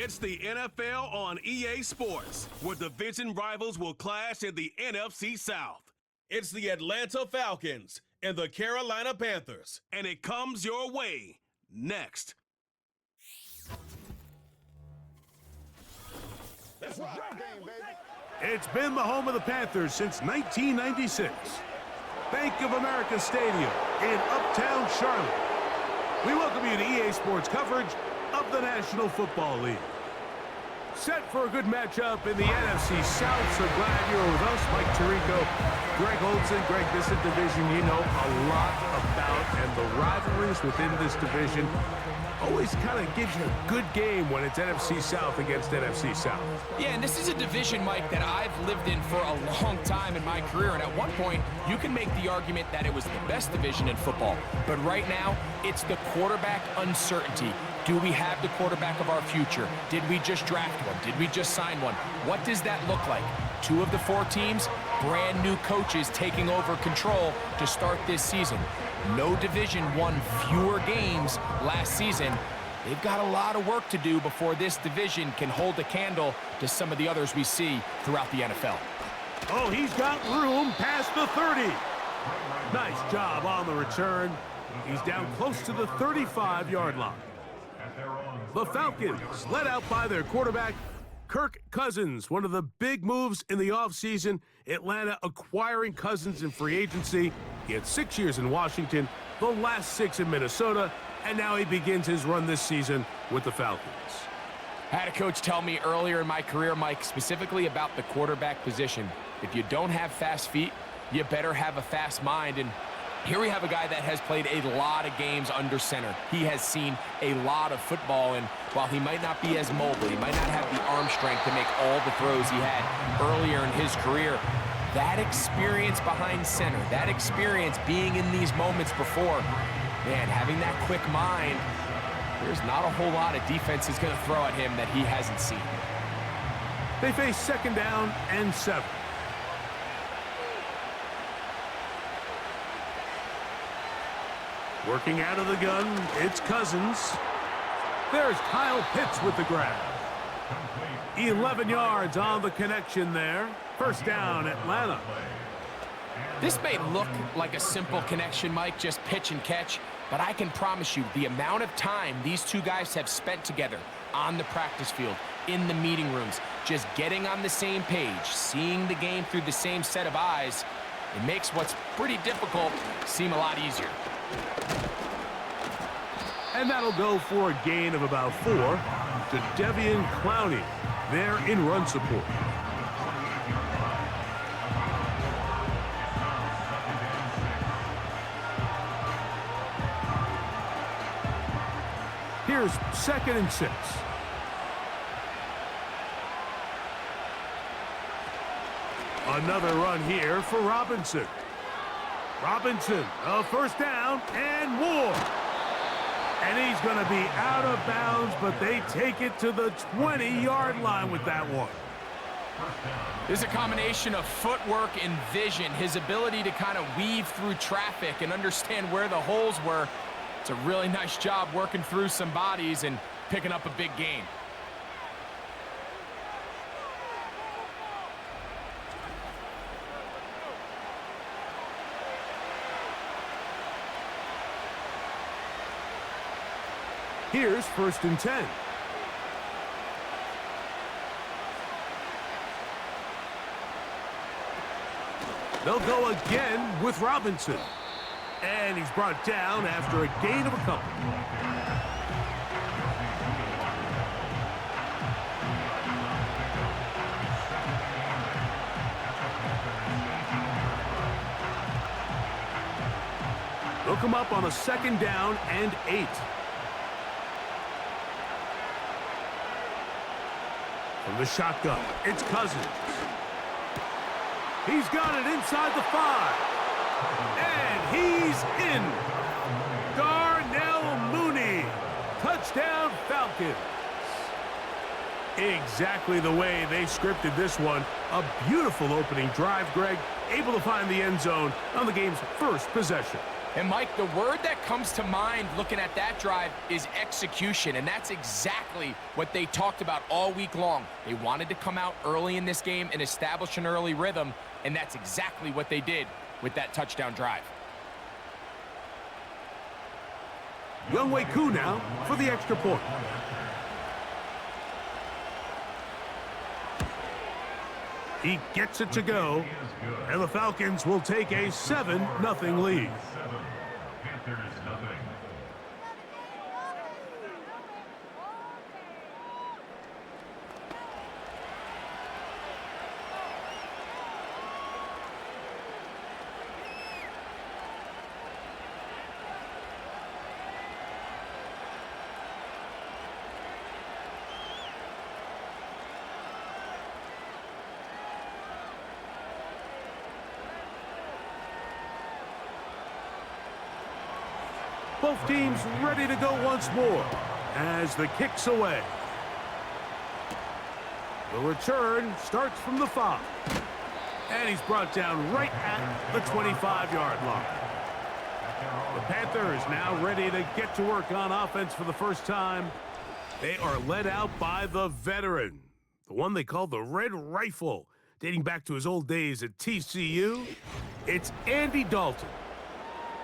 It's the NFL on EA Sports, where division rivals will clash in the NFC South. It's the Atlanta Falcons and the Carolina Panthers, and it comes your way next. That's right. Game, baby. It's been the home of the Panthers since 1996. Bank of America Stadium in Uptown Charlotte. We welcome you to EA Sports coverage of the National Football League. Set for a good matchup in the NFC South, so glad you're with us. Mike Tirico, Greg Olson. Greg, this is a division you know a lot about, and the rivalries within this division always kind of gives you a good game when it's NFC South against NFC South. Yeah, and this is a division, Mike, that I've lived in for a long time in my career, and at one point, you can make the argument that it was the best division in football. But right now, it's the quarterback uncertainty. Do we have the quarterback of our future? Did we just draft one? Did we just sign one? What does that look like? 2 of the 4 teams, brand new coaches taking over control to start this season. No division won fewer games last season. They've got a lot of work to do before this division can hold a candle to some of the others we see throughout the NFL. Oh, he's got room past the 30. Nice job on the return. He's down close to the 35-yard line. The Falcons, led out by their quarterback, Kirk Cousins. One of the big moves in the offseason, Atlanta acquiring Cousins in free agency. He had 6 years in Washington, the last 6 in Minnesota, and now he begins his run this season with the Falcons. I had a coach tell me earlier in my career, Mike, specifically about the quarterback position. If you don't have fast feet, you better have a fast mind. And here we have a guy that has played a lot of games under center. He has seen a lot of football, and while he might not be as mobile, he might not have the arm strength to make all the throws he had earlier in his career, that experience behind center, that experience being in these moments before, man, having that quick mind, there's not a whole lot of defense is going to throw at him that he hasn't seen. They face 2nd down and 7. Working out of the gun, it's Cousins. There's Kyle Pitts with the grab. 11 yards on the connection there. 1st down, Atlanta. This may look like a simple connection, Mike, just pitch and catch, but I can promise you the amount of time these two guys have spent together on the practice field, in the meeting rooms, just getting on the same page, seeing the game through the same set of eyes, it makes what's pretty difficult seem a lot easier. And that'll go for a gain of about 4 to Devian Clowney there in run support. Here's 2nd and 6. Another run here for Robinson. Robinson, a 1st down and more. And he's going to be out of bounds, but they take it to the 20-yard line with that one. There's a combination of footwork and vision, his ability to kind of weave through traffic and understand where the holes were. It's a really nice job working through some bodies and picking up a big gain. Here's 1st and 10. They'll go again with Robinson. And he's brought down after a gain of a couple. They'll come up on a 2nd down and 8. From the shotgun, it's Cousins. He's got it inside the 5. And he's in. Darnell Mooney. Touchdown Falcons. Exactly the way they scripted this one. A beautiful opening drive, Greg. Able to find the end zone on the game's first possession. And Mike, the word that comes to mind looking at that drive is execution, and that's exactly what they talked about all week long. They wanted to come out early in this game and establish an early rhythm, and that's exactly what they did with that touchdown drive. Younghoe Koo now for the extra point. He gets it to go, and the Falcons will take a 7-0 lead. Both teams ready to go once more as the kick's away. The return starts from the 5. And he's brought down right at the 25-yard line. The Panthers now ready to get to work on offense for the first time. They are led out by the veteran, the one they call the Red Rifle, dating back to his old days at TCU. It's Andy Dalton.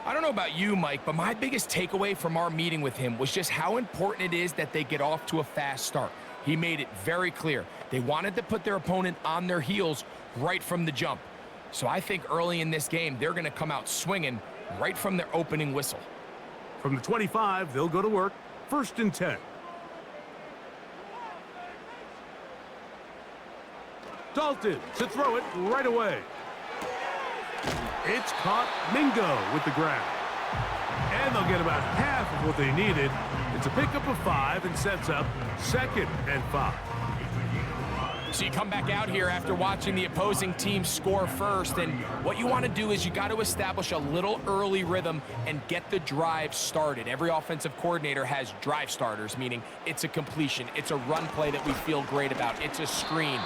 I don't know about you, Mike, but my biggest takeaway from our meeting with him was just how important it is that they get off to a fast start. He made it very clear. They wanted to put their opponent on their heels right from the jump. So I think early in this game, they're going to come out swinging right from their opening whistle. From the 25, they'll go to work. 1st and 10. Dalton to throw it right away. It's caught. Mingo with the grab. And they'll get about half of what they needed. It's a pickup of 5 and sets up 2nd and 5. So you come back out here after watching the opposing team score first, and what you want to do is you got to establish a little early rhythm and get the drive started. Every offensive coordinator has drive starters, meaning it's a completion, it's a run play that we feel great about, it's a screen.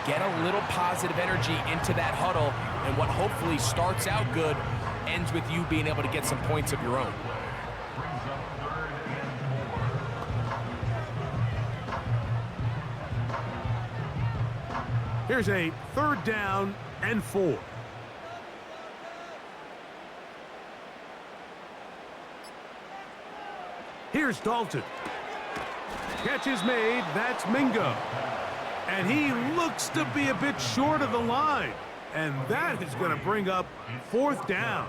Get a little positive energy into that huddle, and what hopefully starts out good ends with you being able to get some points of your own. Here's a 3rd down and 4. Here's Dalton. Catch is made. That's Mingo. And he looks to be a bit short of the line. And that is going to bring up 4th down.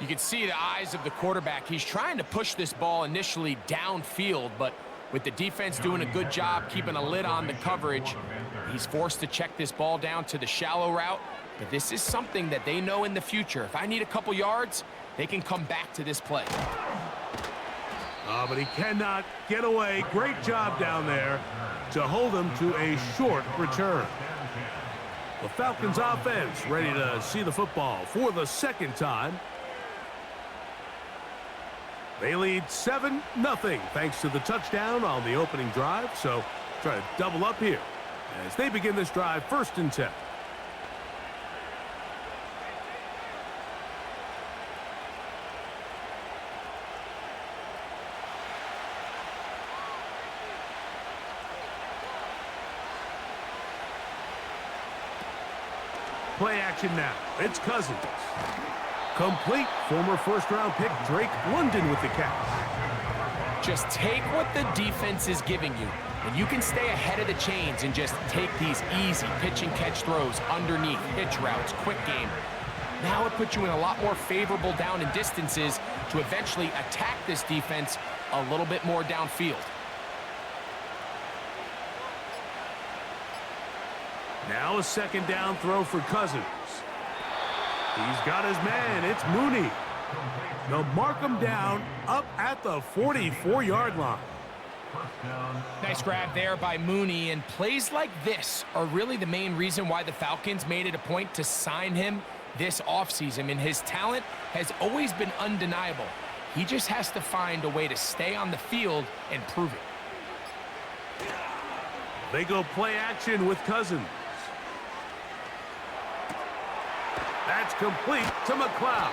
You can see the eyes of the quarterback. He's trying to push this ball initially downfield, but with the defense doing a good job keeping a lid on the coverage, he's forced to check this ball down to the shallow route. But this is something that they know in the future. If I need a couple yards, they can come back to this play. Oh, but he cannot get away. Great job down there to hold him to a short return. The Falcons offense ready to see the football for the 2nd time. They lead 7-0 thanks to the touchdown on the opening drive. So try to double up here as they begin this drive. 1st and 10. Play action now. It's Cousins. Complete. Former 1st-round pick Drake London with the catch. Just take what the defense is giving you, and you can stay ahead of the chains and just take these easy pitch and catch throws underneath, hitch routes, quick game. Now it puts you in a lot more favorable down and distances to eventually attack this defense a little bit more downfield. Now a 2nd down throw for Cousins. He's got his man. It's Mooney. They'll mark him down up at the 44-yard line. Nice grab there by Mooney, and plays like this are really the main reason why the Falcons made it a point to sign him this offseason. And his talent has always been undeniable. He just has to find a way to stay on the field and prove it. They go play action with Cousins. That's complete to McLeod.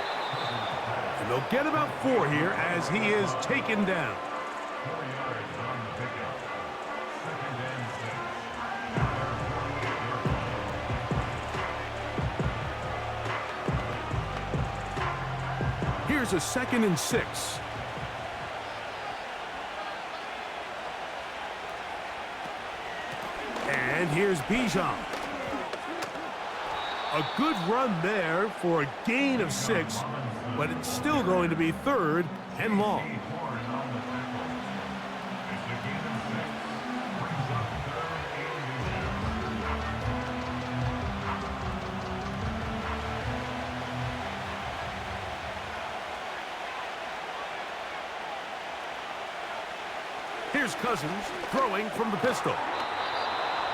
And they'll get about 4 here as he is taken down. Here's a 2nd and 6. And here's Bijan. A good run there for a gain of 6, but it's still going to be 3rd and long. Here's Cousins throwing from the pistol.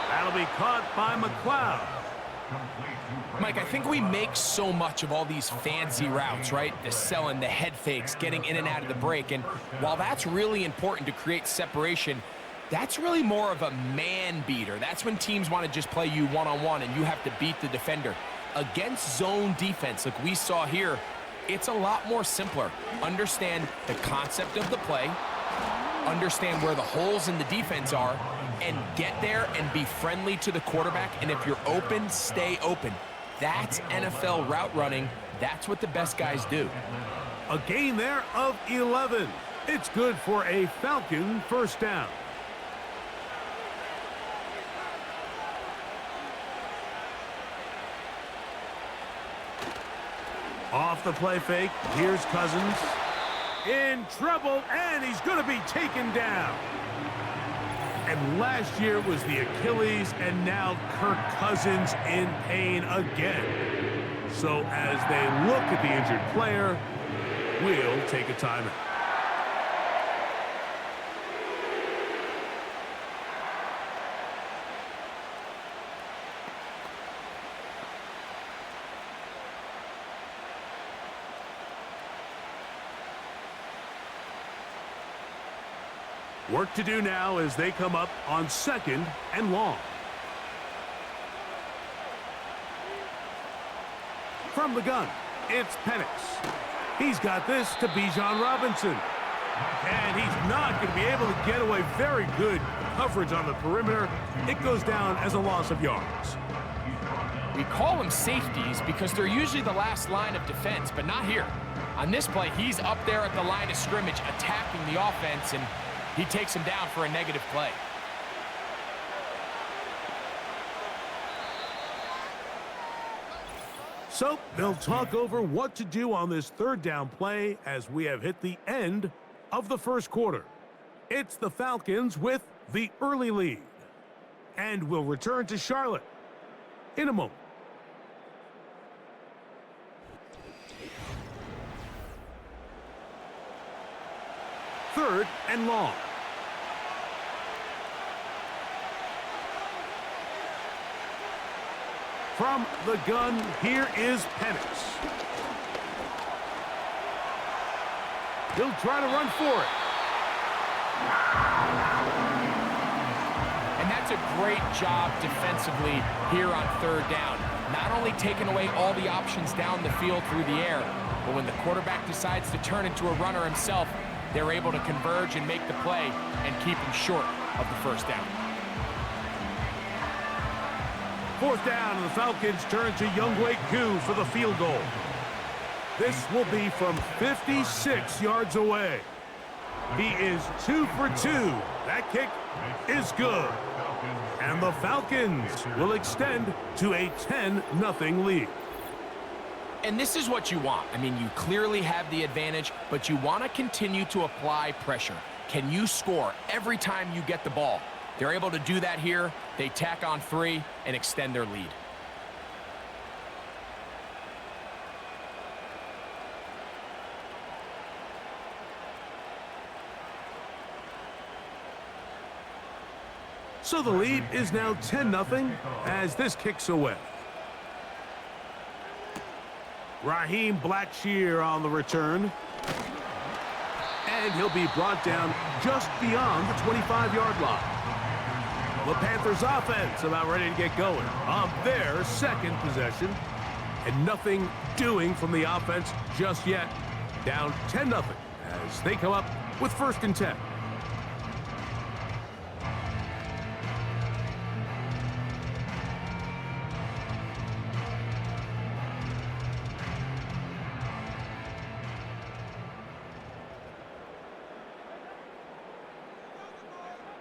That'll be caught by McLeod. Mike, I think we make so much of all these fancy routes, right? The selling, the head fakes, getting in and out of the break. And while that's really important to create separation, that's really more of a man beater. That's when teams want to just play you one-on-one and you have to beat the defender. Against zone defense, like we saw here, it's a lot more simpler. Understand the concept of the play, understand where the holes in the defense are, and get there and be friendly to the quarterback. And if you're open, stay open. That's NFL route running. That's what the best guys do. A gain there of 11. It's good for a Falcon first down. Off the play fake, here's Cousins. In trouble, and he's going to be taken down. And last year was the Achilles, and now Kirk Cousins in pain again. So as they look at the injured player, we'll take a timeout. Work to do now as they come up on 2nd and long. From the gun, it's Penix. He's got this to Bijan Robinson. And he's not going to be able to get away. Very good coverage on the perimeter. It goes down as a loss of yards. We call them safeties because they're usually the last line of defense, but not here. On this play, he's up there at the line of scrimmage attacking the offense, and he takes him down for a negative play. So they'll talk over what to do on this 3rd down play as we have hit the end of the first quarter. It's the Falcons with the early lead. And we'll return to Charlotte in a moment. Third and long. From the gun, here is Penix. He'll try to run for it. And that's a great job defensively here on 3rd down. Not only taking away all the options down the field through the air, but when the quarterback decides to turn into a runner himself, they're able to converge and make the play and keep him short of the 1st down. 4th down, and the Falcons turn to Younghoe Koo for the field goal. This will be from 56 yards away. He is 2 for 2. That kick is good. And the Falcons will extend to a 10-0 lead. And this is what you want. I mean, you clearly have the advantage, but you want to continue to apply pressure. Can you score every time you get the ball? They're able to do that here. They tack on 3 and extend their lead. So the lead is now 10-0 as this kicks away. Raheem Blackshear on the return. And he'll be brought down just beyond the 25-yard line. The Panthers offense about ready to get going on their 2nd possession. And nothing doing from the offense just yet. Down 10-0 as they come up with 1st and 10.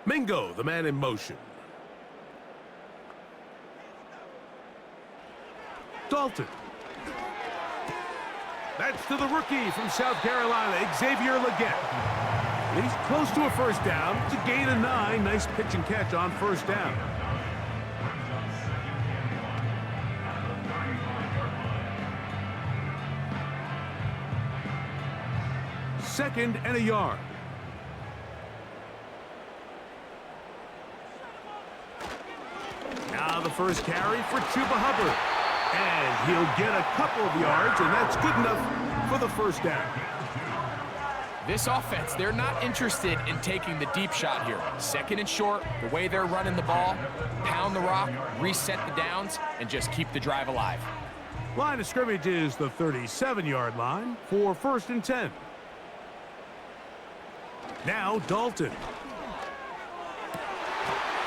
Mingo, the man in motion. Dalton. That's to the rookie from South Carolina, Xavier Legette. He's close to a 1st down. It's a gain of 9. Nice pitch and catch on 1st down. Second and a yard. Now the first carry for Chuba Hubbard. And he'll get a couple of yards, and that's good enough for the 1st down. This offense, they're not interested in taking the deep shot here. 2nd and short, the way they're running the ball, pound the rock, reset the downs, and just keep the drive alive. Line of scrimmage is the 37-yard line for 1st and 10. Now Dalton.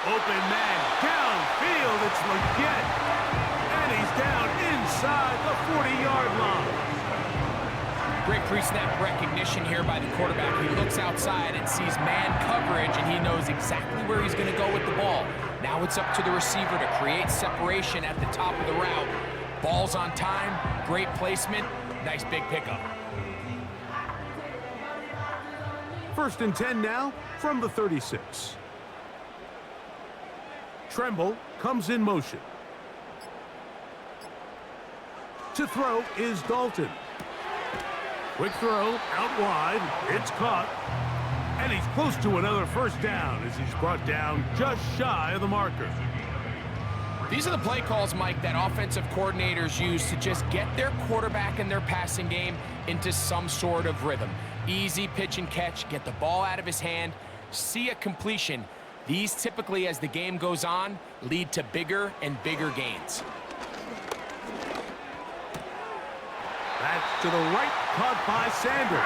Open man downfield. It's Legette. And he's down inside the 40-yard line. Great pre-snap recognition here by the quarterback. He looks outside and sees man coverage, and he knows exactly where he's going to go with the ball. Now it's up to the receiver to create separation at the top of the route. Ball's on time, great placement, nice big pickup. 1st and 10 now from the 36. Tremble comes in motion. To throw is Dalton. Quick throw out wide. It's caught. And he's close to another 1st down as he's brought down just shy of the marker. These are the play calls, Mike, that offensive coordinators use to just get their quarterback and their passing game into some sort of rhythm. Easy pitch and catch, get the ball out of his hand, see a completion. These typically, as the game goes on, lead to bigger and bigger gains. That's to the right, caught by Sanders.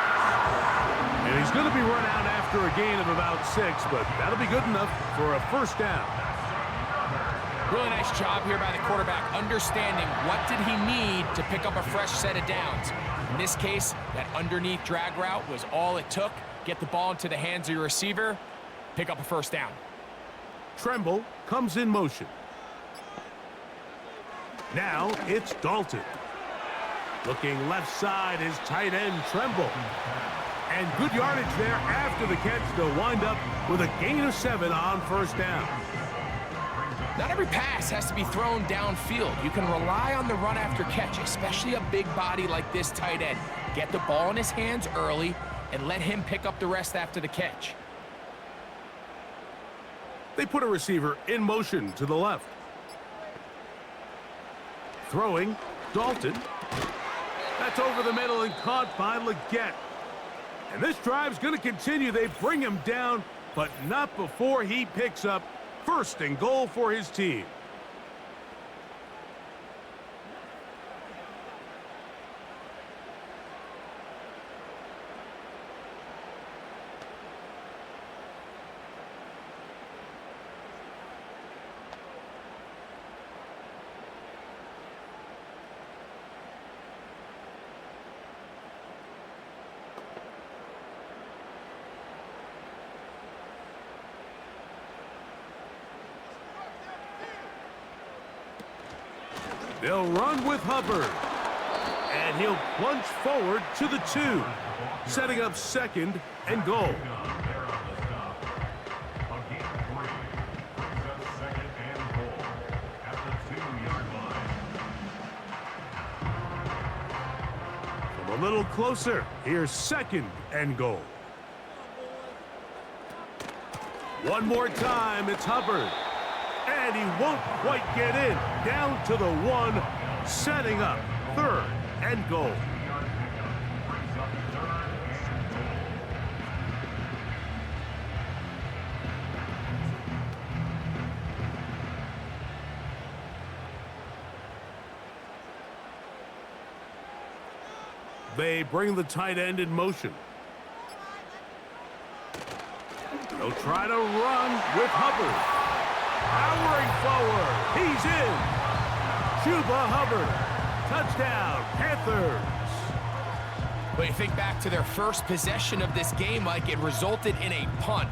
And he's going to be run out after a gain of about 6, but that'll be good enough for a 1st down. Really nice job here by the quarterback, understanding what did he need to pick up a fresh set of downs. In this case, that underneath drag route was all it took. Get the ball into the hands of your receiver, pick up a 1st down. Tremble comes in motion. Now it's Dalton. Looking left side is tight end Tremble. And good yardage there after the catch to wind up with a gain of 7 on 1st down. Not every pass has to be thrown downfield. You can rely on the run after catch, especially a big body like this tight end. Get the ball in his hands early and let him pick up the rest after the catch. They put a receiver in motion to the left. Throwing, Dalton. That's over the middle and caught by Legette. And this drive's going to continue. They bring him down, but not before he picks up 1st and goal for his team. They'll run with Hubbard. And he'll plunge forward to the 2, setting up 2nd and goal. From a little closer, here's 2nd and goal. One more time, it's Hubbard. And he won't quite get in. Down to the 1, setting up 3rd and goal. They bring the tight end in motion. They'll try to run with Hubbard. Powering forward. He's in. Chuba Hubbard. Touchdown, Panthers. But you think back to their first possession of this game, Mike, it resulted in a punt.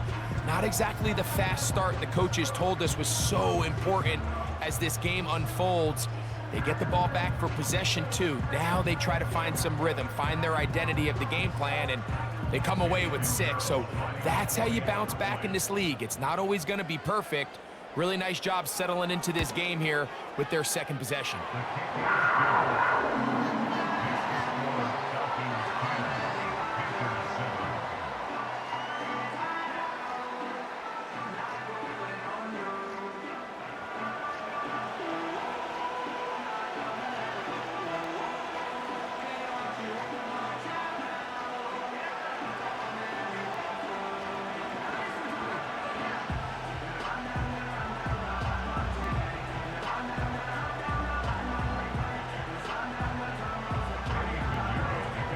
Not exactly the fast start the coaches told us was so important as this game unfolds. They get the ball back for possession 2. Now they try to find some rhythm, find their identity of the game plan, and they come away with 6. So that's how you bounce back in this league. It's not always going to be perfect. Really nice job settling into this game here with their second possession.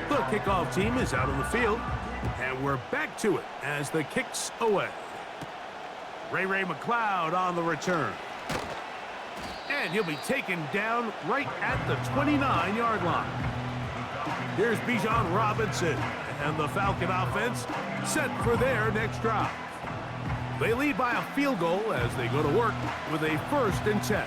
The kickoff team is out on the field, and we're back to it as the kick's away. Ray McLeod on the return. And he'll be taken down right at the 29-yard line. Here's Bijan Robinson, and the Falcon offense set for their next drive. They lead by a field goal as they go to work with a 1st and 10.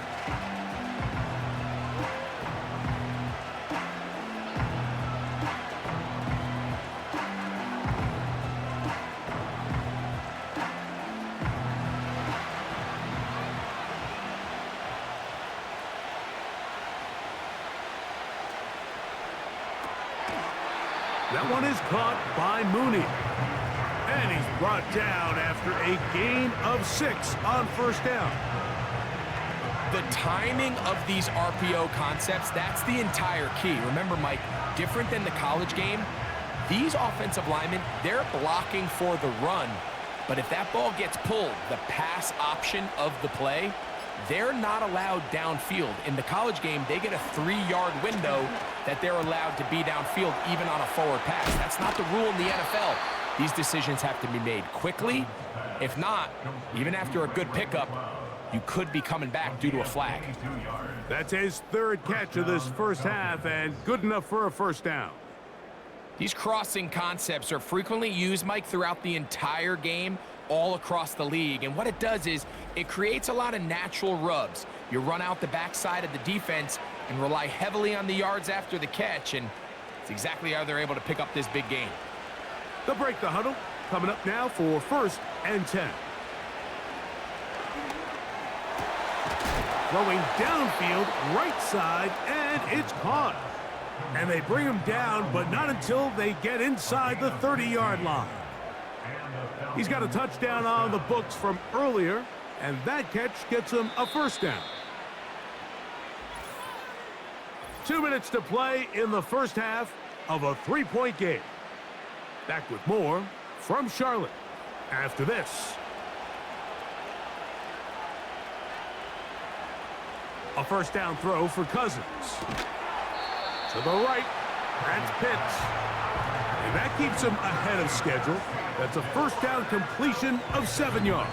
That one is caught by Mooney. And he's brought down after a gain of 6 on 1st down. The timing of these RPO concepts, that's the entire key. Remember, Mike, different than the college game, these offensive linemen, they're blocking for the run. But if that ball gets pulled, the pass option of the play, they're not allowed downfield. In the college game, they get a 3-yard window that they're allowed to be downfield even on a forward pass. That's not the rule in the NFL. These decisions have to be made quickly. If not, even after a good pickup, you could be coming back due to a flag. That's his 3rd catch of this first half and good enough for a 1st down. These crossing concepts are frequently used, Mike, throughout the entire game, all across the league. And what it does is it creates a lot of natural rubs. You run out the backside of the defense and rely heavily on the yards after the catch, and it's exactly how they're able to pick up this big gain. They'll break the huddle. Coming up now for 1st and 10. Throwing downfield, right side, and it's caught. And they bring him down, but not until they get inside the 30-yard line. He's got a touchdown on the books from earlier, and that catch gets him a 1st down. 2 minutes to play in the first half of a 3-point game. Back with more from Charlotte after this. A 1st down throw for Cousins. To the right, that's Pitts. And that keeps him ahead of schedule. That's a 1st down completion of 7 yards.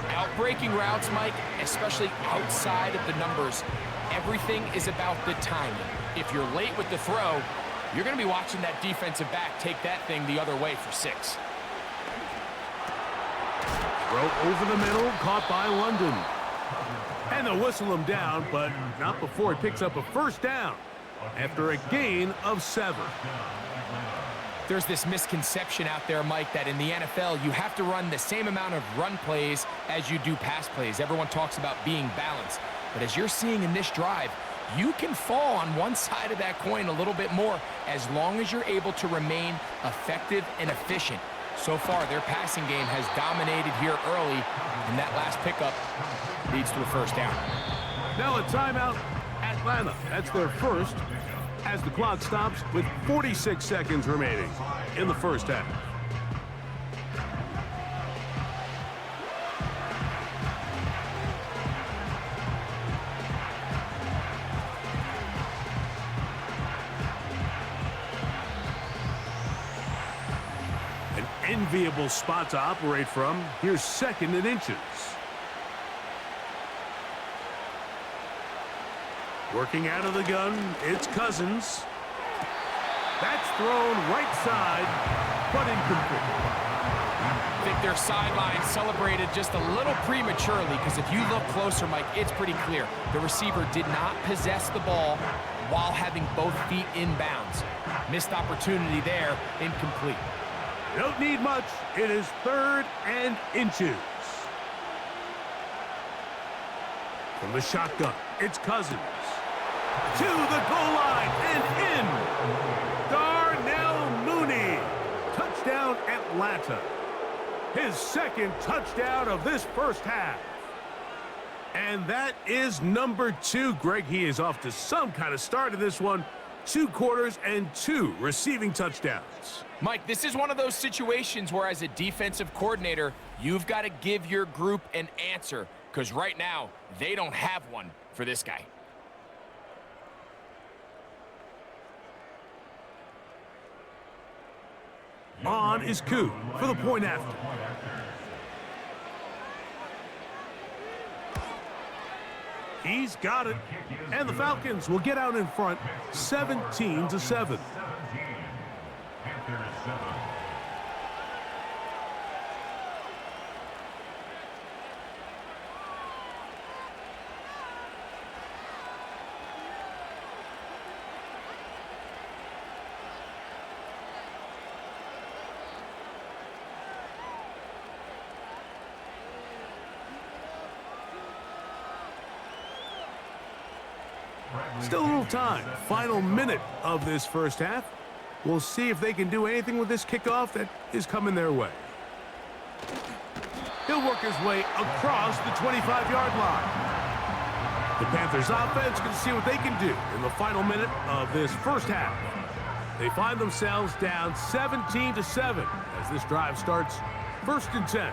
Outbreaking routes, Mike, especially outside of the numbers, everything is about the timing. If you're late with the throw, you're going to be watching that defensive back take that thing the other way for 6. Throw over the middle, caught by London. And they'll whistle him down, but not before he picks up a 1st down after a gain of 7. There's this misconception out there, Mike, that in the NFL, you have to run the same amount of run plays as you do pass plays. Everyone talks about being balanced. But as you're seeing in this drive, you can fall on one side of that coin a little bit more as long as you're able to remain effective and efficient. So far, their passing game has dominated here early, and that last pickup leads to a 1st down. Now a timeout, Atlanta. That's their 1st as the clock stops with 46 seconds remaining in the first half. enviable spot to operate from. Here's 2nd and inches. Working out of the gun, it's Cousins. That's thrown right side, but incomplete. I think their sideline celebrated just a little prematurely, because if you look closer, Mike, it's pretty clear. The receiver did not possess the ball while having both feet in bounds. Missed opportunity there, incomplete. Don't need much. It is 3rd and inches. From the shotgun, it's Cousins. To the goal line and in. Darnell Mooney. Touchdown, Atlanta. His 2nd touchdown of this first half. And that is number 2. Greg, he is off to some kind of start in this one. 2 quarters and 2 receiving touchdowns. Mike, this is one of those situations where, as a defensive coordinator, you've got to give your group an answer, because right now, they don't have one for this guy. On is Koo for the point after. He's got it. And the Falcons will get out in front 17-7. Still a little time. Final minute of this first half. We'll see if they can do anything with this kickoff that is coming their way. He'll work his way across the 25-yard line. The Panthers offense can see what they can do in the final minute of this first half. They find themselves down 17-7 as this drive starts 1st and 10.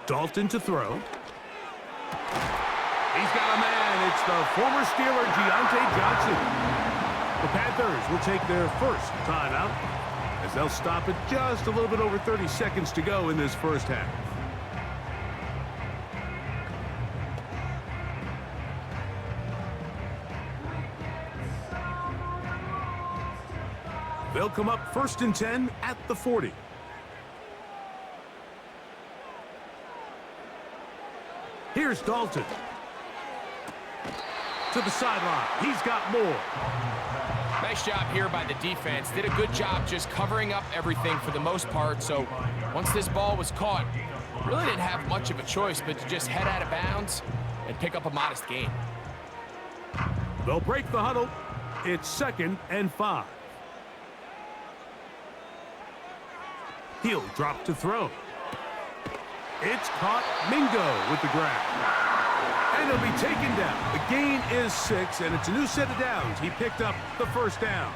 Dalton to throw. He's got a man. It's the former Steeler, Deontay Johnson. The Panthers will take their first timeout as they'll stop at just a little bit over 30 seconds to go in this first half. They'll come up 1st and 10 at the 40. Here's Dalton. To the sideline. He's got more. Nice job here by the defense. Did a good job just covering up everything for the most part. So once this ball was caught, really didn't have much of a choice but to just head out of bounds and pick up a modest gain. They'll break the huddle. It's 2nd and 5. He'll drop to throw. It's caught. Mingo with the grab. And he'll be taken down. The gain is 6, and it's a new set of downs. He picked up the first down.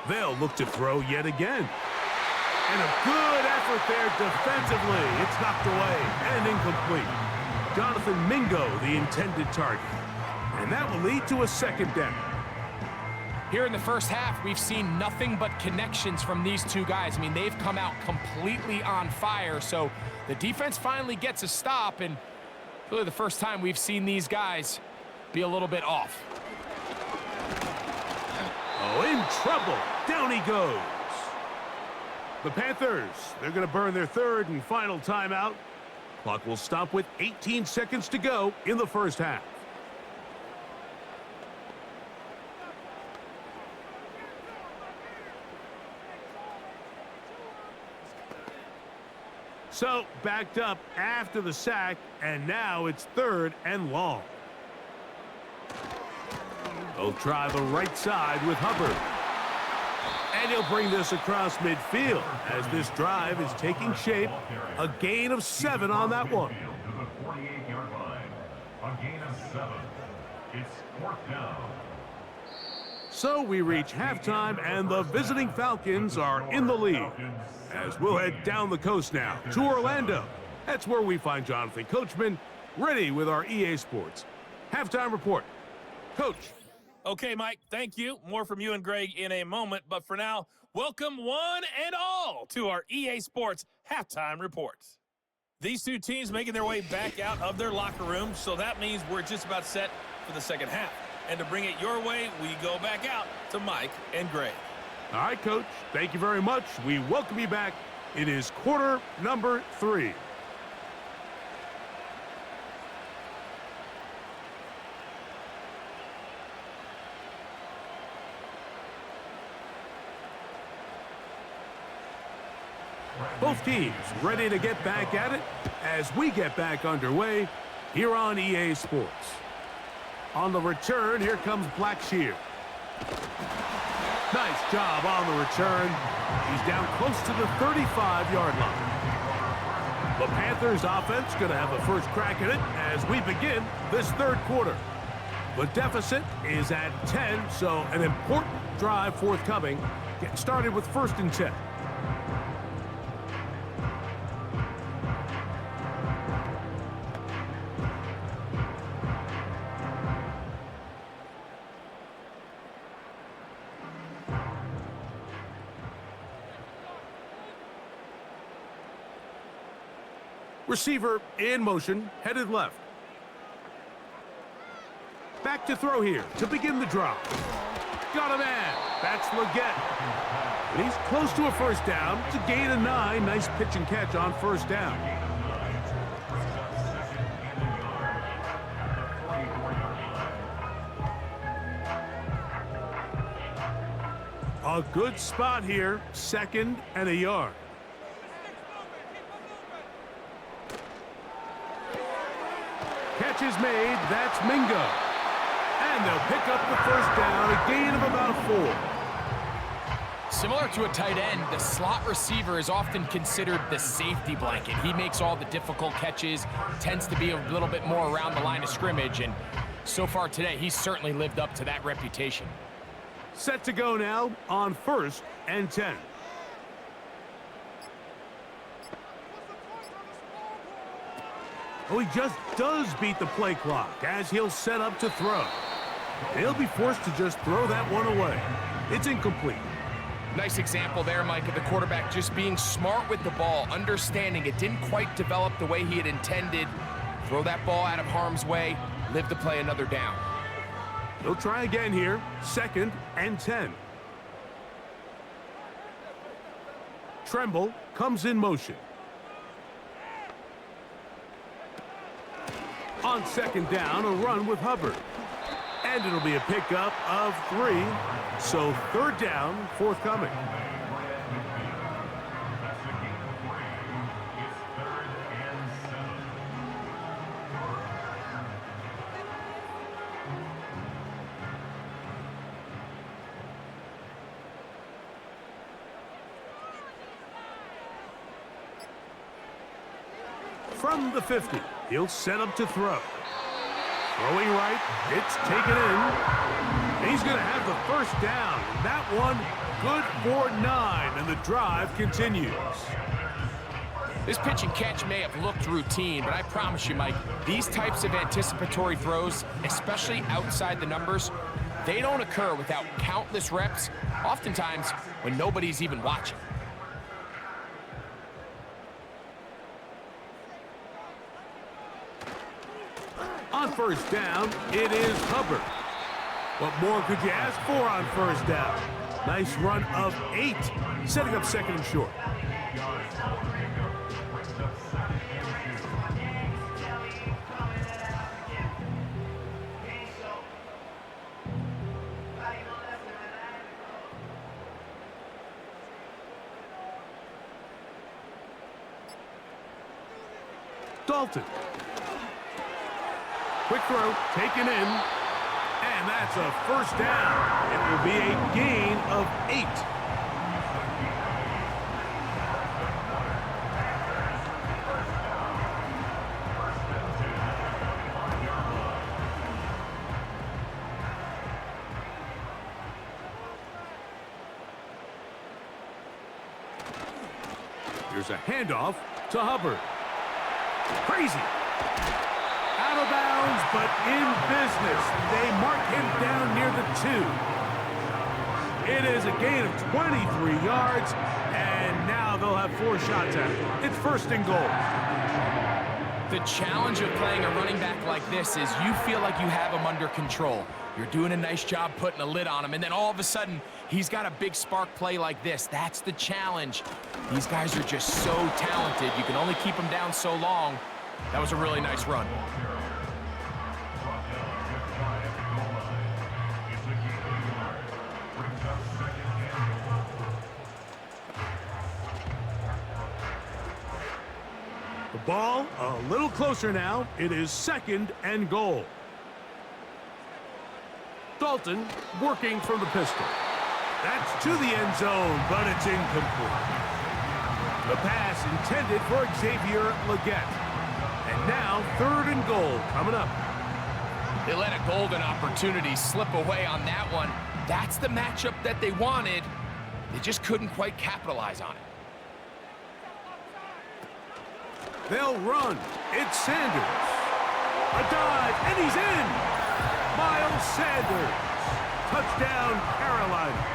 They'll look to throw yet again. And a good effort there defensively. It's knocked away and incomplete. Jonathan Mingo, the intended target. And that will lead to a 2nd down. Here in the first half, we've seen nothing but connections from these two guys. I mean, they've come out completely on fire. So the defense finally gets a stop, and really the first time we've seen these guys be a little bit off. Oh, in trouble. Down he goes. The Panthers, they're going to burn their 3rd and final timeout. Clock will stop with 18 seconds to go in the first half. So, backed up after the sack, and now it's 3rd and long. They'll try the right side with Hubbard. And he'll bring this across midfield as this drive is taking shape. A gain of 7 on that one. To the 48-yard line. A gain of 7. It's 4th down. So we reach halftime, and the visiting Falcons are in the lead. As we'll head down the coast now to Orlando. That's where we find Jonathan Coachman ready with our EA Sports halftime report. Coach. Okay, Mike, thank you. More from you and Greg in a moment. But for now, welcome one and all to our EA Sports halftime reports. These two teams making their way back out of their locker room, so that means we're just about set for the second half. And to bring it your way, we go back out to Mike and Greg. All right, Coach. Thank you very much. We welcome you back. It is quarter number 3. Both teams ready to get back at it as we get back underway here on EA Sports. On the return, here comes Blackshear. Nice job on the return. He's down close to the 35-yard line. The Panthers offense going to have a first crack at it as we begin this third quarter. The deficit is at 10, so an important drive forthcoming. Getting started with 1st and 10. Receiver in motion, headed left. Back to throw here to begin the drop. Got a man. That's Leggett. And he's close to a first down. It's a gain of 9. Nice pitch and catch on first down. A good spot here. 2nd and a yard. Catch is made. That's Mingo. And they'll pick up the first down, a gain of about 4. Similar to a tight end, the slot receiver is often considered the safety blanket. He makes all the difficult catches, tends to be a little bit more around the line of scrimmage, and so far today, he's certainly lived up to that reputation. Set to go now on 1st and 10. Oh, he just does beat the play clock as he'll set up to throw. He'll be forced to just throw that one away. It's incomplete. Nice example there, Mike, of the quarterback just being smart with the ball, understanding it didn't quite develop the way he had intended. Throw that ball out of harm's way, live to play another down. He'll try again here, 2nd and 10. Tremble comes in motion. On 2nd down, a run with Hubbard. And it'll be a pickup of 3. So 3rd down forthcoming. From the 50, he'll set up to throw. Throwing right, it's taken in. He's going to have the first down. That one good for 9, and the drive continues. This pitch and catch may have looked routine, but I promise you, Mike, these types of anticipatory throws, especially outside the numbers, they don't occur without countless reps, oftentimes when nobody's even watching. On 1st down, it is Hubbard. What more could you ask for on 1st down? Nice run of 8, setting up 2nd and short. Dalton. Quick throw, taken in, and And that's a first down. It will be a gain of 8. Here's a handoff to Hubbard. Crazy. Out of bounds, but in business. They mark him down near the 2. It is a gain of 23 yards, and now they'll have 4 shots at it. It's first and goal. The challenge of playing a running back like this is you feel like you have him under control. You're doing a nice job putting a lid on him, and then all of a sudden, he's got a big spark play like this. That's the challenge. These guys are just so talented. You can only keep them down so long. That was a really nice run. The ball a little closer now. It is second and goal. Dalton working from the pistol. That's to the end zone, but it's incomplete. The pass intended for Xavier Legette. And now third and goal coming up. They let a golden opportunity slip away on that one. That's the matchup that they wanted. They just couldn't quite capitalize on it. They'll run. It's Sanders. A dive, and he's in. Miles Sanders. Touchdown, Carolina.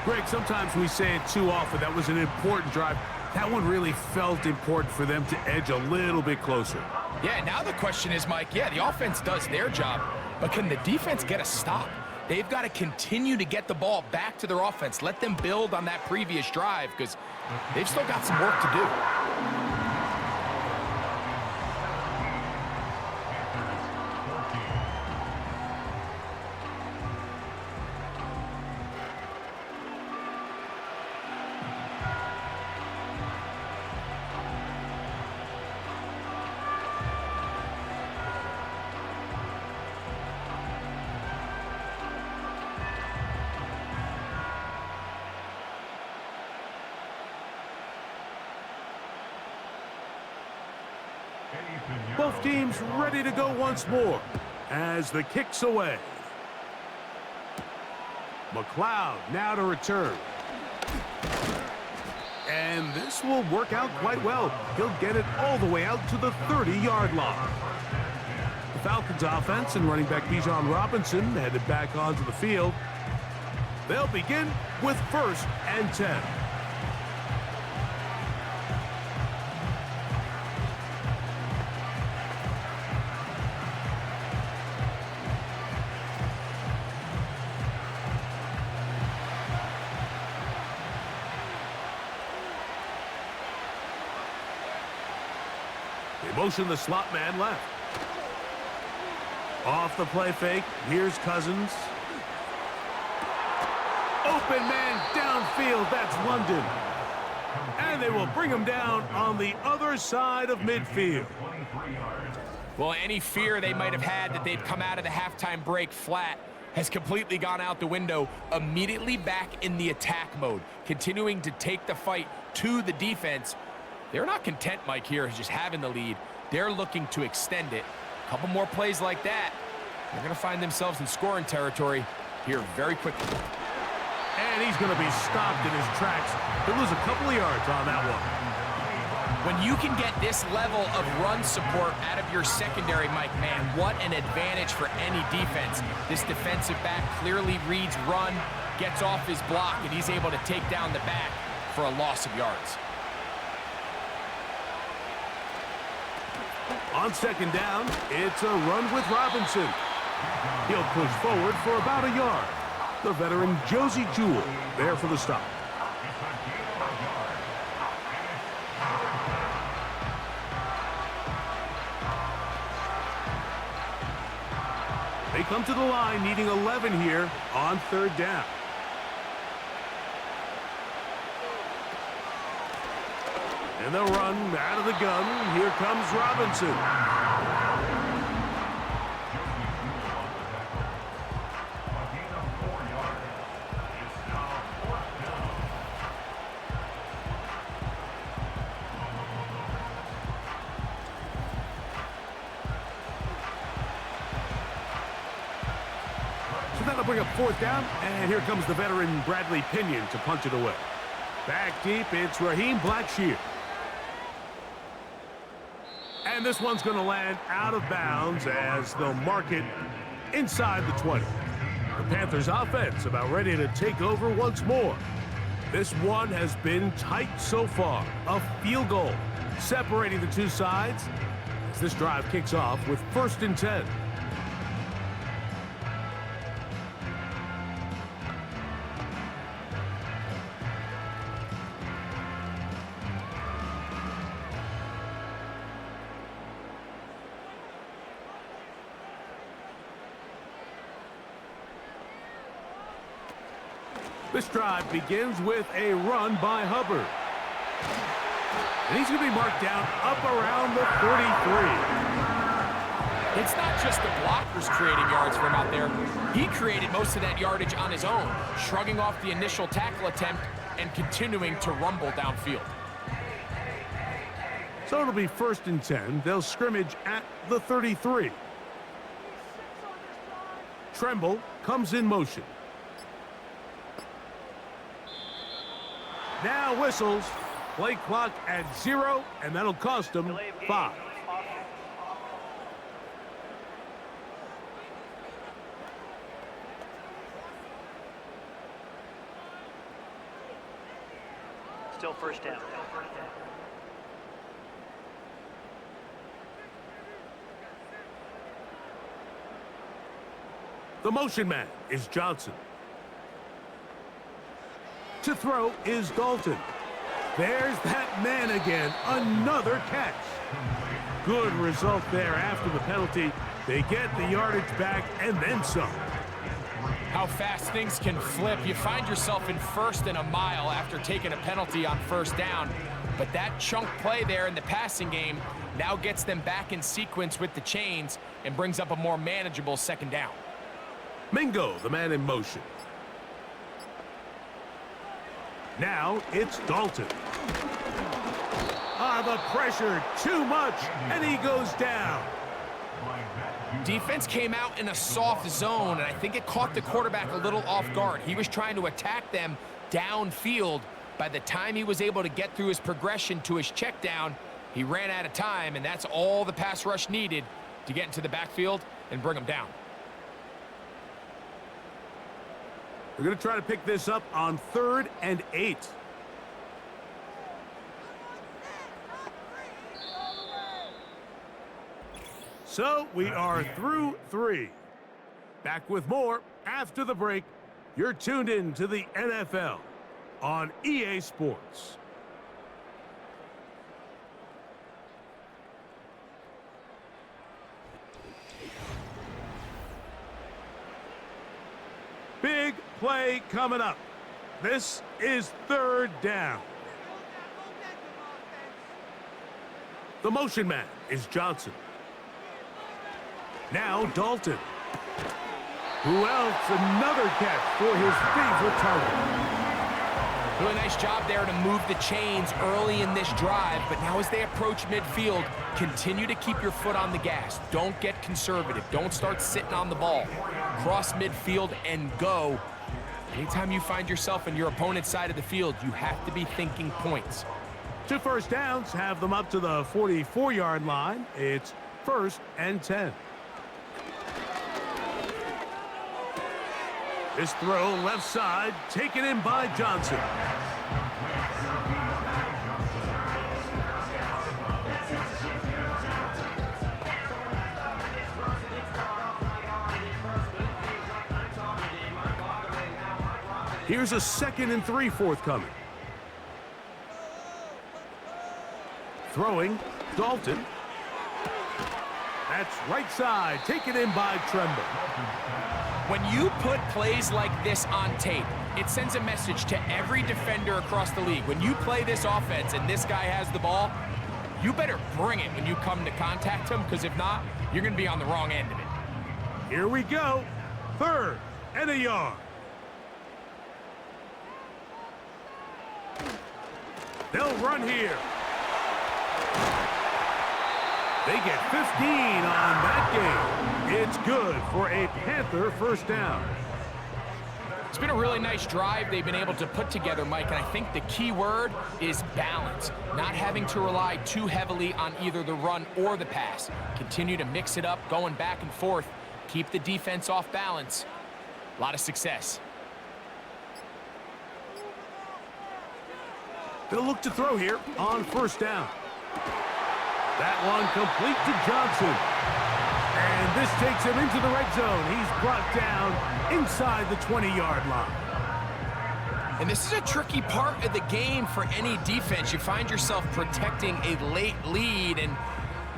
Greg, sometimes we say it too often. That was an important drive. That one really felt important for them to edge a little bit closer. Yeah, now the question is, Mike, yeah, the offense does their job, but can the defense get a stop? They've got to continue to get the ball back to their offense. Let them build on that previous drive because they've still got some work to do. Both teams ready to go once more as the kick's away. McLeod now to return. And this will work out quite well. He'll get it all the way out to the 30-yard line. The Falcons offense and running back Bijan Robinson headed back onto the field. They'll begin with 1st and 10. They motion the slot man left. Off the play fake. Here's Cousins. Open man downfield. That's London. And they will bring him down on the other side of midfield. Well, any fear they might have had that they'd come out of the halftime break flat has completely gone out the window. Immediately back in the attack mode, continuing to take the fight to the defense. They're not content, Mike, here, just having the lead. They're looking to extend it. A couple more plays like that, they're going to find themselves in scoring territory here very quickly. And he's going to be stopped in his tracks. He'll lose a couple of yards on that one. When you can get this level of run support out of your secondary, Mike, man, what an advantage for any defense. This defensive back clearly reads run, gets off his block, and he's able to take down the back for a loss of yards. On 2nd down, it's a run with Robinson. He'll push forward for about a yard. The veteran Josie Jewell there for the stop. They come to the line needing 11 here on 3rd down. And they'll run out of the gun. Here comes Robinson. That'll bring up fourth down, and here comes the veteran Bradley Pinion to punch it away. Back deep, it's Raheem Blackshear. And this one's going to land out of bounds as they'll mark it inside the 20. The Panthers offense about ready to take over once more. This one has been tight so far. A field goal separating the two sides as this drive kicks off with 1st and 10. This drive begins with a run by Hubbard. And he's going to be marked down up around the 33. It's not just the blockers creating yards for him out there. He created most of that yardage on his own, shrugging off the initial tackle attempt and continuing to rumble downfield. So it'll be 1st and 10. They'll scrimmage at the 33. Tremble comes in motion. Now whistles. Play clock at 0, and that'll cost them 5. Still 1st down. The motion man is Johnson. To throw is Dalton. There's that man again. Another catch. Good result there after the penalty. They get the yardage back and then some. How fast things can flip. You find yourself in 1st and a mile after taking a penalty on 1st down. But that chunk play there in the passing game now gets them back in sequence with the chains and brings up a more manageable 2nd down. Mingo, the man in motion. Now it's Dalton. The pressure, too much, and he goes down. Defense came out in a soft zone, and I think it caught the quarterback a little off guard. He was trying to attack them downfield. By the time he was able to get through his progression to his check down, he ran out of time, and that's all the pass rush needed to get into the backfield and bring him down. We're going to try to pick this up on 3rd and 8. So we are through 3. Back with more after the break. You're tuned in to the NFL on EA Sports. Big play coming up. This is 3rd down. The motion man is Johnson. Now Dalton. Who else? Another catch for his favorite target. Really nice job there to move the chains early in this drive, but now as they approach midfield, continue to keep your foot on the gas. Don't get conservative. Don't start sitting on the ball. Cross midfield and go. Anytime you find yourself in your opponent's side of the field, you have to be thinking points. 2 first downs have them up to the 44-yard line. It's 1st and 10. This throw left side, taken in by Johnson. Here's a 2nd and 3 forthcoming. Throwing, Dalton. That's right side, taken in by Tremble. When you put plays like this on tape, it sends a message to every defender across the league. When you play this offense and this guy has the ball, you better bring it when you come to contact him, because if not, you're going to be on the wrong end of it. Here we go. 3rd and a yard. They'll run here. They get 15 on that game. It's good for a Panther 1st down. It's been a really nice drive they've been able to put together, Mike, and I think the key word is balance. Not having to rely too heavily on either the run or the pass. Continue to mix it up, going back and forth. Keep the defense off balance. A lot of success. They'll look to throw here on first down. That one complete to Johnson. And this takes him into the red zone. He's brought down inside the 20-yard line. And this is a tricky part of the game for any defense. You find yourself protecting a late lead, and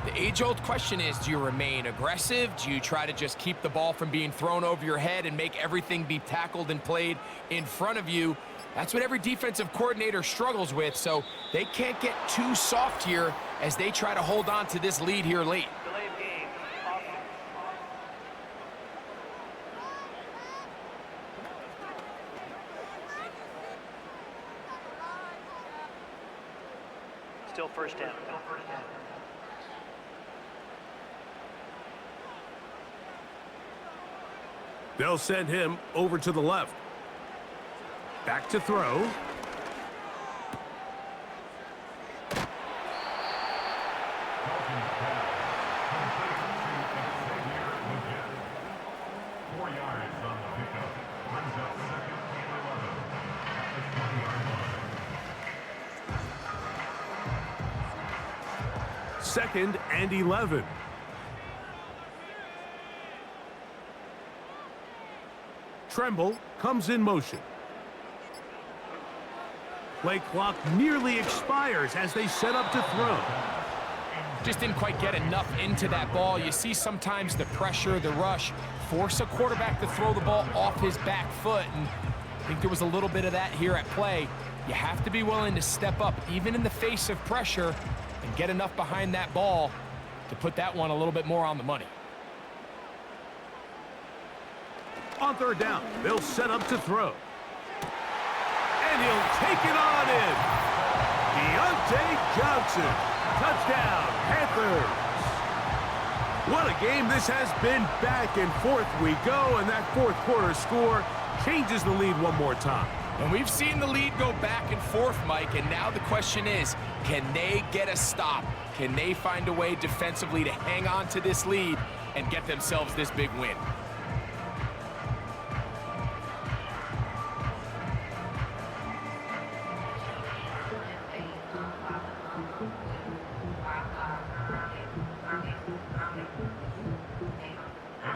the age-old question is, do you remain aggressive? Do you try to just keep the ball from being thrown over your head and make everything be tackled and played in front of you? That's what every defensive coordinator struggles with, so they can't get too soft here as they try to hold on to this lead here late. Delay of game. Still first down. They'll send him over to the left. Back to throw. Second and 11. Tremble comes in motion. Play clock nearly expires as they set up to throw. Just didn't quite get enough into that ball. You see sometimes the pressure, the rush, force a quarterback to throw the ball off his back foot, and I think there was a little bit of that here at play. You have to be willing to step up, even in the face of pressure, and get enough behind that ball to put that one a little bit more on the money. On third down, they'll set up to throw. And he'll take it on in. Deontay Johnson. Touchdown, Panthers. What a game this has been. Back and forth we go, and that fourth quarter score changes the lead one more time. And we've seen the lead go back and forth, Mike, and now the question is, can they get a stop? Can they find a way defensively to hang on to this lead and get themselves this big win?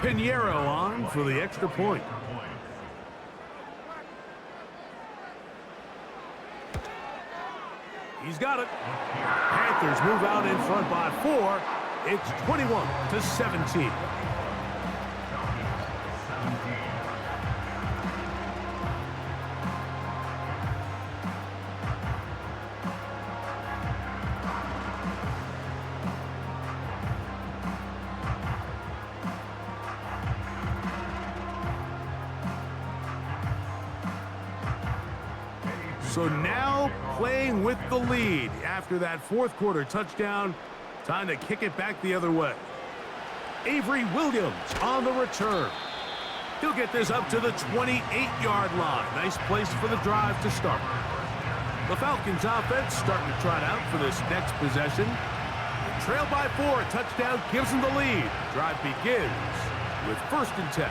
Pinheiro on for the extra point. He's got it. Panthers move out in front by 4. It's 21-17. So now playing with the lead after that fourth quarter touchdown. Time to kick it back the other way. Avery Williams on the return. He'll get this up to the 28-yard line. Nice place for the drive to start. The Falcons offense starting to trot out for this next possession. Trailed by 4, touchdown gives them the lead. Drive begins with 1st and 10.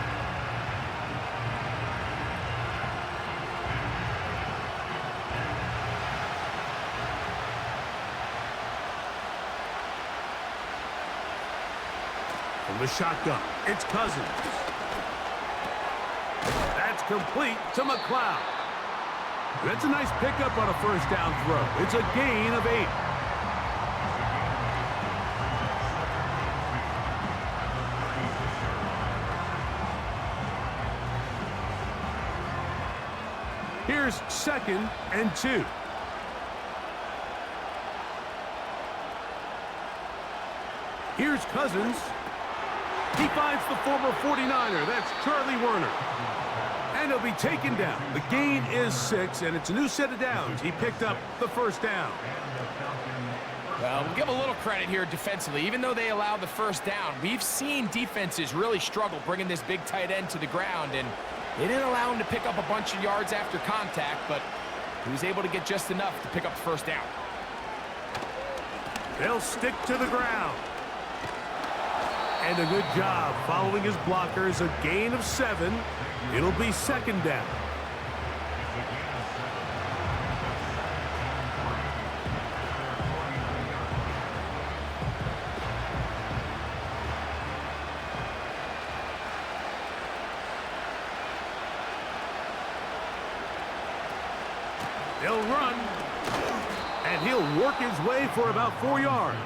From the shotgun, it's Cousins. That's complete to McLeod. That's a nice pickup on a first down throw. It's a gain of 8. Here's 2nd and 2. Here's Cousins. He finds the former 49er. That's Charlie Werner. And he'll be taken down. The gain is 6, and it's a new set of downs. He picked up the first down. Well, we'll give a little credit here defensively. Even though they allowed the first down, we've seen defenses really struggle bringing this big tight end to the ground, and They didn't allow him to pick up a bunch of yards after contact, but he was able to get just enough to pick up the first down. They'll stick to the ground. And a good job following his blockers, a gain of 7. It'll be second down. He'll run, and he'll work his way for about 4 yards.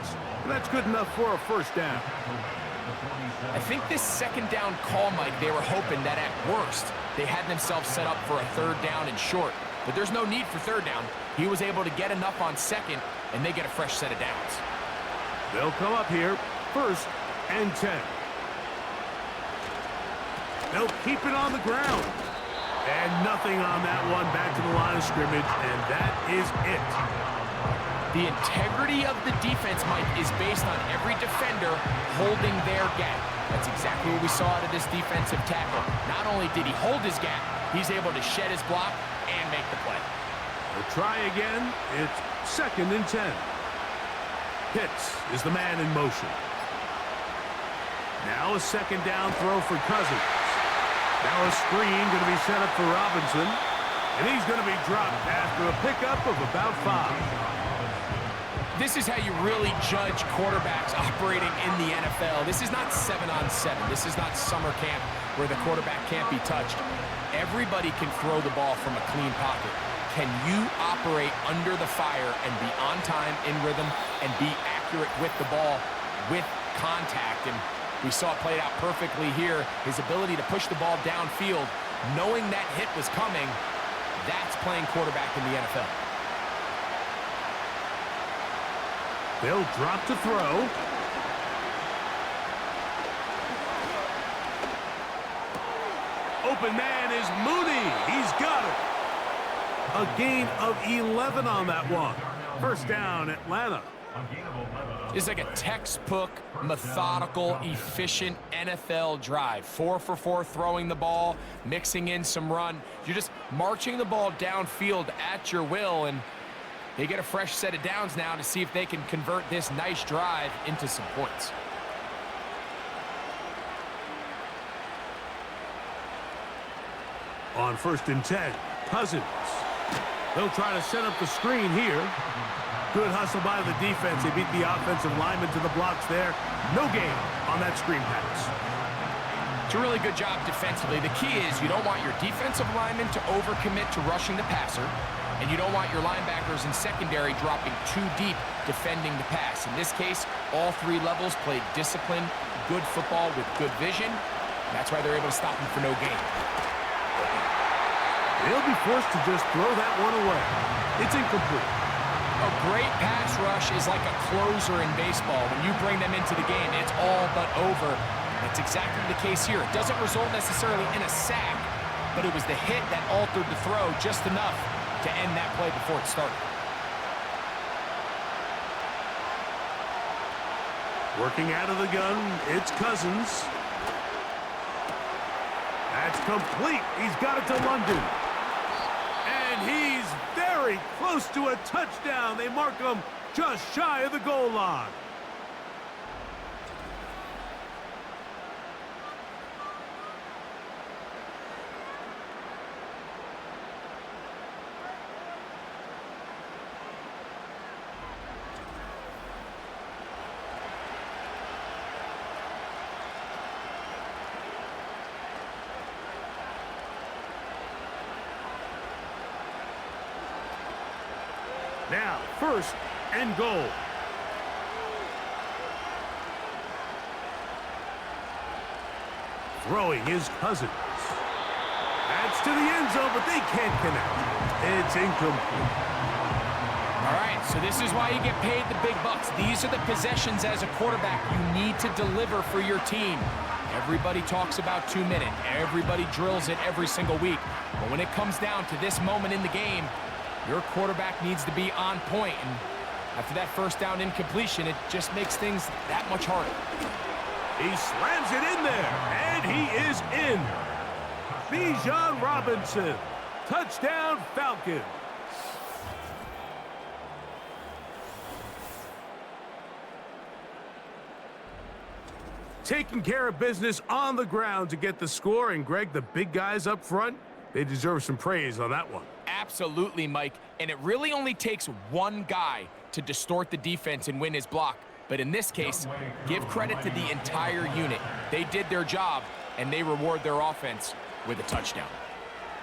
That's good enough for a first down. I think this second down call, Mike, they were hoping that at worst they had themselves set up for a third down and short. But there's no need for third down. He was able to get enough on second, and they get a fresh set of downs. They'll come up here, 1st and 10. They'll keep it on the ground. And nothing on that one, back to the line of scrimmage, and that is it. The integrity of the defense, Mike, is based on every defender holding their gap. That's exactly what we saw out of this defensive tackle. Not only did he hold his gap, he's able to shed his block and make the play. They'll try again. It's 2nd and 10. Pitts is the man in motion. Now a second down throw for Cousins. Now a screen going to be set up for Robinson. And he's going to be dropped after a pickup of about 5. This is how you really judge quarterbacks operating in the NFL. This is not 7-on-7. This is not summer camp where the quarterback can't be touched. Everybody can throw the ball from a clean pocket. Can you operate under the fire and be on time, in rhythm, and be accurate with the ball, with contact? And we saw it played out perfectly here. His ability to push the ball downfield, knowing that hit was coming, that's playing quarterback in the NFL. They'll drop to throw. Open man is Mooney. He's got it. A gain of 11 on that one. First down, Atlanta. It's like a textbook, methodical, efficient NFL drive. 4 for 4 throwing the ball, mixing in some run. You're just marching the ball downfield at your will, and they get a fresh set of downs now to see if they can convert this nice drive into some points. On 1st and 10, Cousins. They'll try to set up the screen here. Good hustle by the defense. They beat the offensive lineman to the blocks there. No gain on that screen pass. It's a really good job defensively. The key is you don't want your defensive lineman to overcommit to rushing the passer, and you don't want your linebackers in secondary dropping too deep defending the pass. In this case, all 3 levels played disciplined, good football with good vision. That's why they're able to stop him for no gain. They'll be forced to just throw that one away. It's incomplete. A great pass rush is like a closer in baseball. When you bring them into the game, it's all but over. That's exactly the case here. It doesn't result necessarily in a sack, but it was the hit that altered the throw just enough to end that play before it started. Working out of the gun, it's Cousins. That's complete. He's got it to London. And he's very close to a touchdown. They mark him just shy of the goal line. Now, 1st and goal. Throwing is Cousins. That's to the end zone, but they can't connect. It's incomplete. All right, so this is why you get paid the big bucks. These are the possessions as a quarterback you need to deliver for your team. Everybody talks about 2-minute. Everybody drills it every single week. But when it comes down to this moment in the game, your quarterback needs to be on point, and after that first down incompletion, it just makes things that much harder. He slams it in there, and he is in. Bijan Robinson. Touchdown, Falcons. Taking care of business on the ground to get the score. And, Greg, the big guys up front, they deserve some praise on that one. Absolutely, Mike. And it really only takes one guy to distort the defense and win his block. But in this case, give credit to the entire unit. They did their job, and they reward their offense with a touchdown.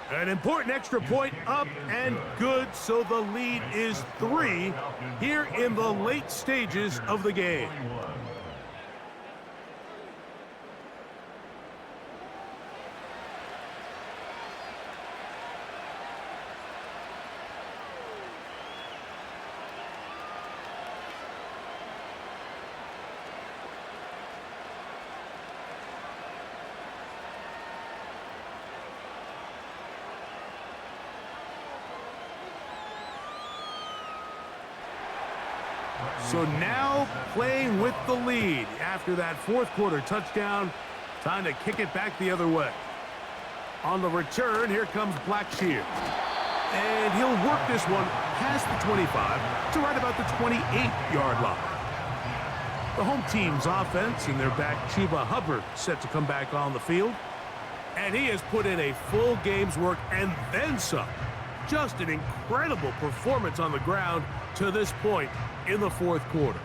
An important extra point up and good, so the lead is 3 here in the late stages of the game. So now playing with the lead after that fourth quarter touchdown. Time to kick it back the other way. On the return, here comes Blackshear. And he'll work this one past the 25 to right about the 28-yard line. The home team's offense and their back Chuba Hubbard set to come back on the field. And he has put in a full game's work and then some. Just an incredible performance on the ground to this point in the fourth quarter.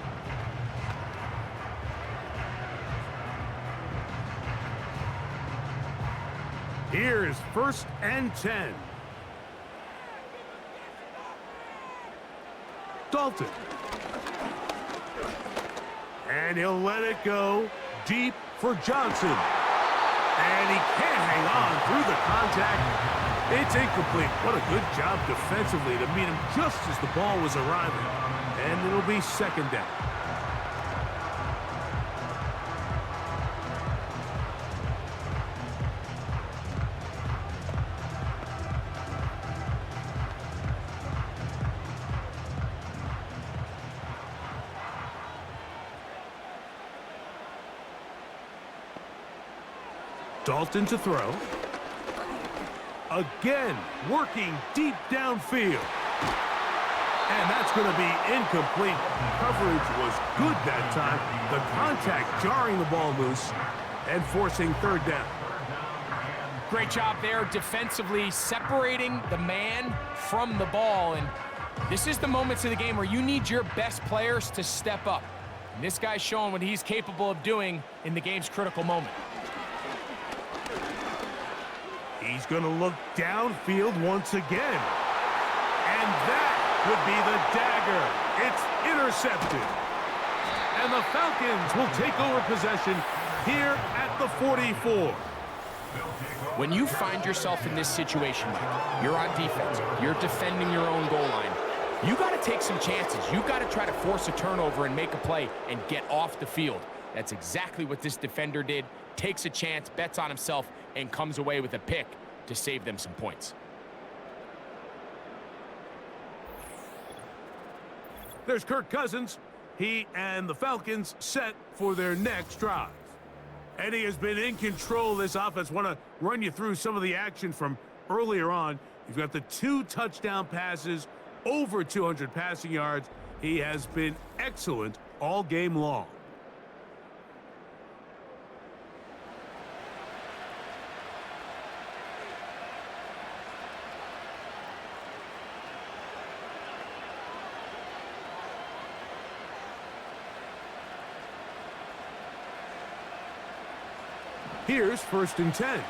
Here is 1st and 10. Dalton. And he'll let it go deep for Johnson. And he can't hang on through the contact. It's incomplete. What a good job defensively to meet him just as the ball was arriving. And it'll be 2nd down. Dalton to throw. Again, working deep downfield. And that's going to be incomplete. Coverage was good that time. The contact jarring the ball loose and forcing 3rd down. Great job there defensively, separating the man from the ball. And this is the moments of the game where you need your best players to step up. And this guy's showing what he's capable of doing in the game's critical moment. He's going to look downfield once again. And that would be the dagger. It's intercepted. And the Falcons will take over possession here at the 44. When you find yourself in this situation, Mike, you're on defense, you're defending your own goal line, you got to take some chances. You got to try to force a turnover and make a play and get off the field. That's exactly what this defender did. Takes a chance, bets on himself, and comes away with a pick to save them some points. There's Kirk Cousins. He and the Falcons set for their next drive. And he has been in control of this offense. Want to run you through some of the action from earlier on. You've got the 2 touchdown passes, over 200 passing yards. He has been excellent all game long. Here's 1st and 10.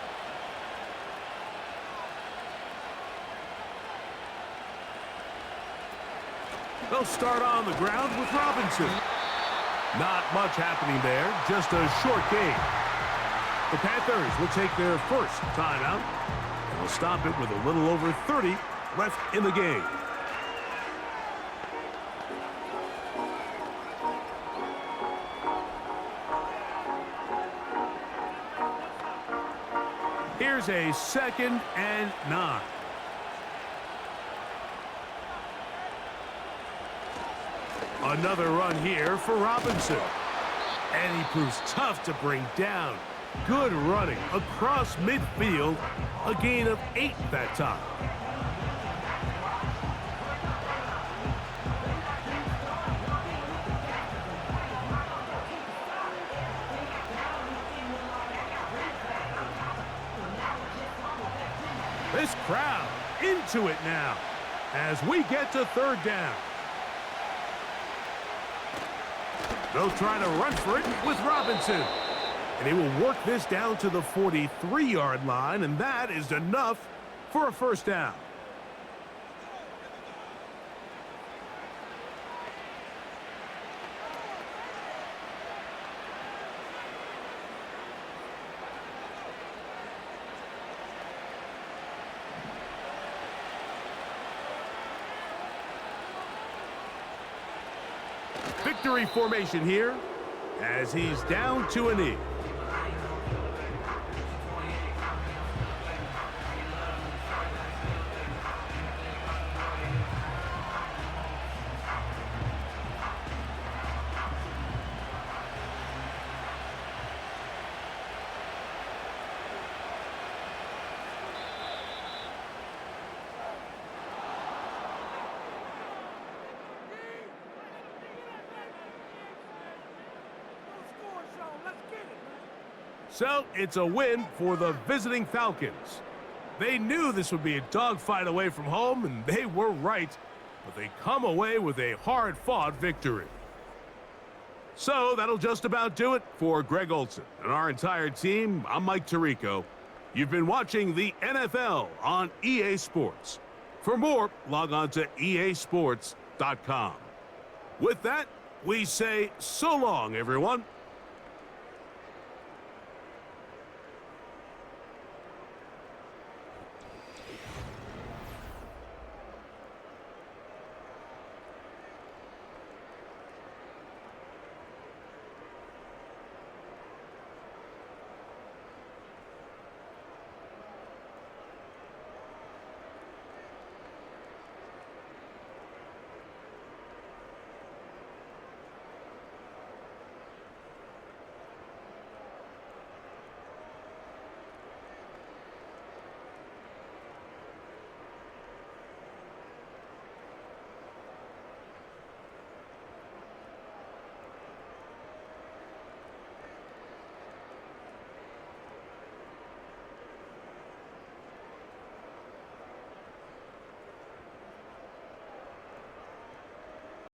They'll start on the ground with Robinson. Not much happening there, just a short game. The Panthers will take their first timeout. They'll stop it with a little over 30 left in the game. Here's a 2nd and 9. Another run here for Robinson. And he proves tough to bring down. Good running across midfield. A gain of 8 that time. This crowd into it now as we get to third down. They'll try to run for it with Robinson. And he will work this down to the 43-yard line, and that is enough for a first down. Victory formation here as he's down to a knee. So it's a win for the visiting Falcons. They knew this would be a dogfight away from home, and they were right. But they come away with a hard-fought victory. So that'll just about do it for Greg Olson and our entire team. I'm Mike Tirico. You've been watching the NFL on EA Sports. For more, log on to easports.com. With that, we say so long, everyone.